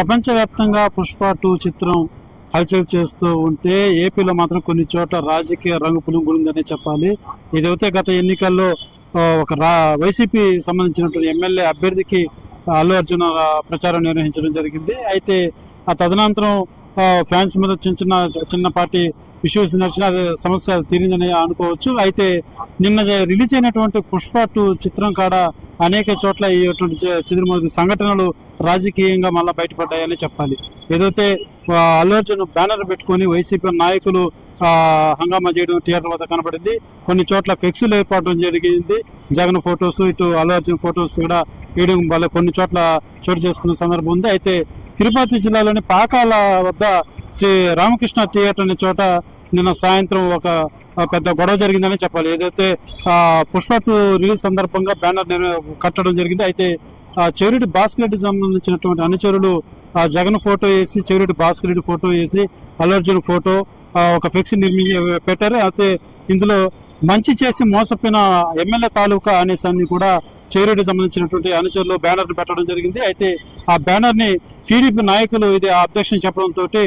ప్రపంచవ్యాప్తంగా పుష్ప 2 చిత్రం హల్చల్ చేస్తూ ఉంటే ఏపీలో మాత్రం కొన్ని చోట్ల రాజకీయ రంగు పులుముకుందని చెప్పాలి. ఇదైతే గత ఎన్నికల్లో ఒక వైసీపీ సంబంధించినటువంటి ఎమ్మెల్యే అభ్యర్థికి అల్లు అర్జున్ ప్రచారం నిర్వహించడం జరిగింది. అయితే ఆ తదనంతరం ఫ్యాన్స్ మీద చిన్నపాటి ఇష్యూస్ నడిచిన అదే సమస్య తీరిందని అనుకోవచ్చు. అయితే నిన్న రిలీజ్ అయినటువంటి పుష్ప 2 చిత్రం కాడ అనేక చోట్ల ఇటువంటి చెదురుమదురు సంఘటనలు రాజకీయంగా మళ్ళీ బయటపడ్డాయని చెప్పాలి. ఏదైతే అల్లు అర్జున్ బ్యానర్ పెట్టుకొని వైసీపీ నాయకులు హంగామా చేయడం థియేటర్ వద్ద కనబడింది. కొన్ని చోట్ల ఫ్లెక్సీలు ఏర్పడడం జరిగింది. జగన్ ఫొటోస్, ఇటు అల్లు అర్జున్ ఫొటోస్ కూడా వేయడం వల్ల కొన్ని చోట్ల చోటు చేసుకున్న సందర్భం ఉంది. అయితే తిరుపతి జిల్లాలోని పాకాల వద్ద శ్రీ రామకృష్ణ థియేటర్ అనే చోట నిన్న సాయంత్రం ఒక పెద్ద గొడవ జరిగిందని చెప్పాలి. ఏదైతే పుష్ప 2 రిలీజ్ సందర్భంగా బ్యానర్ కట్టడం జరిగింది. అయితే చెవిరెడ్డి భాస్కర్ రెడ్డి సంబంధించినటువంటి అనుచరులు జగన్ ఫోటో వేసి, చెవిరెడ్డి భాస్కర్ రెడ్డి ఫోటో వేసి, అల్లు అర్జున్ ఫోటో ఒక ఫ్లెక్సీ పెట్టారు. అయితే ఇందులో మంచి చేసి మోసపోయిన ఎమ్మెల్యే తాలూకా అనేసాన్ని కూడా చెవిరెడ్డి సంబంధించినటువంటి అనుచరులు బ్యానర్ పెట్టడం జరిగింది. అయితే ఆ బ్యానర్ ని టీడీపీ నాయకులు ఇది అబ్జెక్షన్ చెప్పడంతో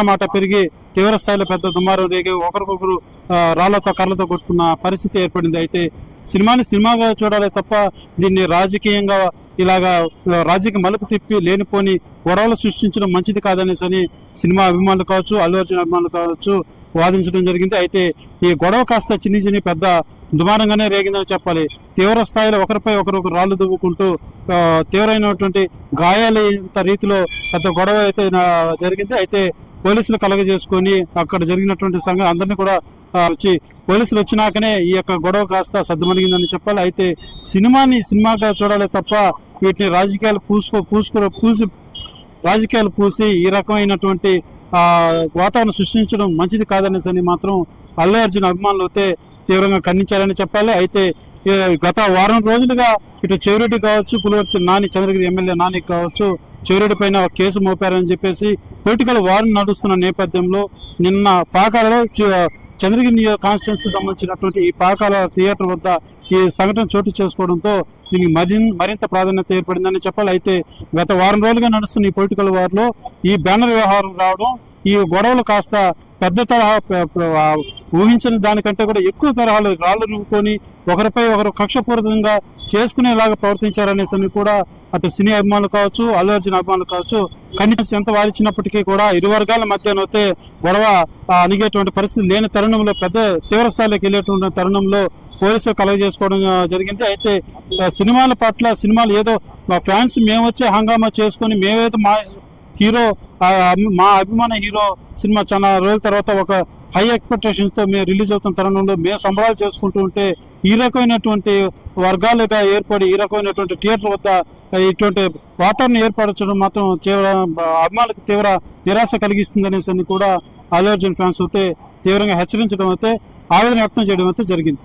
మాట పెరిగి తీవ్ర స్థాయిలో పెద్ద దుమారం రేగి ఒకరికొకరు రాళ్లతో కర్రలతో కొట్టుకున్న పరిస్థితి ఏర్పడింది. అయితే సినిమాగా చూడాలి తప్ప దీన్ని రాజకీయంగా ఇలాగా రాజకీయ మలుపు తిప్పి లేనిపోని గొడవలు సృష్టించడం మంచిది కాదనేసి సినిమా అభిమానులు కావచ్చు, అల్లు అర్జున్ అభిమానులు కావచ్చు వాదించడం జరిగింది. అయితే ఈ గొడవ కాస్త చిన్ని పెద్ద దుమారంగానే రేగిందని చెప్పాలి. తీవ్ర స్థాయిలో ఒకరిపై ఒకరు రాళ్లు దువ్వుకుంటూ తీవ్రమైనటువంటి గాయాలైనంత రీతిలో పెద్ద గొడవ అయితే జరిగింది. అయితే పోలీసులు కలగజేసుకొని అక్కడ జరిగినటువంటి అందరినీ కూడా వచ్చి పోలీసులు వచ్చినాకనే ఈ యొక్క గొడవ కాస్త సద్దుమణిగిందని చెప్పాలి. అయితే సినిమాగా చూడాలి తప్ప వీటిని రాజకీయాలు పూసి ఈ రకమైనటువంటి వాతావరణం సృష్టించడం మంచిది కాదనేసి మాత్రం అల్లు అర్జున్ అభిమానులు అయితే తీవ్రంగా ఖండించారని చెప్పాలి. అయితే గత వారం రోజులుగా ఇటు చెవిరెడ్డి కావచ్చు, పులివర్తి చంద్రగిరి ఎమ్మెల్యే నాని కావచ్చు చెవిరెడ్డి పైన కేసు మోపారని చెప్పేసి పొలిటికల్ వార్ నడుస్తున్న నేపథ్యంలో నిన్న పాకాలలో చంద్రగిరి కాన్స్టిట్యున్సీ సంబంధించినటువంటి ఈ పాకాల థియేటర్ వద్ద ఈ సంఘటన చోటు చేసుకోవడంతో దీనికి మరింత ప్రాధాన్యత ఏర్పడిందని చెప్పాలి. అయితే గత వారం రోజులుగా నడుస్తున్న ఈ పొలిటికల్ వార్లో ఈ బ్యానర్ వ్యవహారం రావడం, ఈ గొడవలు కాస్త పెద్ద తరహా ఊహించిన దానికంటే కూడా ఎక్కువ తరహాలో రాళ్లు రువ్వుకొని ఒకరిపై ఒకరు కక్షపూరితంగా చేసుకునేలాగా ప్రవర్తించారనేసి కూడా అటు సినీ అభిమానులు కావచ్చు, అల్లు అర్జున్ అభిమానులు కావచ్చు కనీసం ఎంత వారించినప్పటికీ కూడా ఇరు వర్గాల మధ్యనైతే గొడవ అణిగేటువంటి పరిస్థితి లేని తరుణంలో పెద్ద తీవ్ర స్థాయిలోకి వెళ్ళేటువంటి తరుణంలో పోలీసులు కలగజేసుకోవడం జరిగింది. అయితే సినిమాలు ఏదో ఫ్యాన్స్ మేము వచ్చే హంగామా చేసుకొని మేమేదో మా అభిమాన హీరో సినిమా చాలా రోజుల తర్వాత ఒక హై ఎక్స్పెక్టేషన్స్ తో మేము రిలీజ్ అవుతున్న తరుణంలో మేము సంబరాలు చేసుకుంటూ ఉంటే ఈ రకమైనటువంటి వర్గాలుగా ఏర్పడి ఈ రకమైనటువంటి థియేటర్ వద్ద ఇటువంటి వాతావరణం ఏర్పరచడం మాత్రం అభిమానులకు తీవ్ర నిరాశ కలిగిస్తుంది అనేసి కూడా అల్లు అర్జున్ ఫ్యాన్స్ అయితే తీవ్రంగా హెచ్చరించడం అయితే ఆవేదన వ్యక్తం చేయడం అయితే జరిగింది.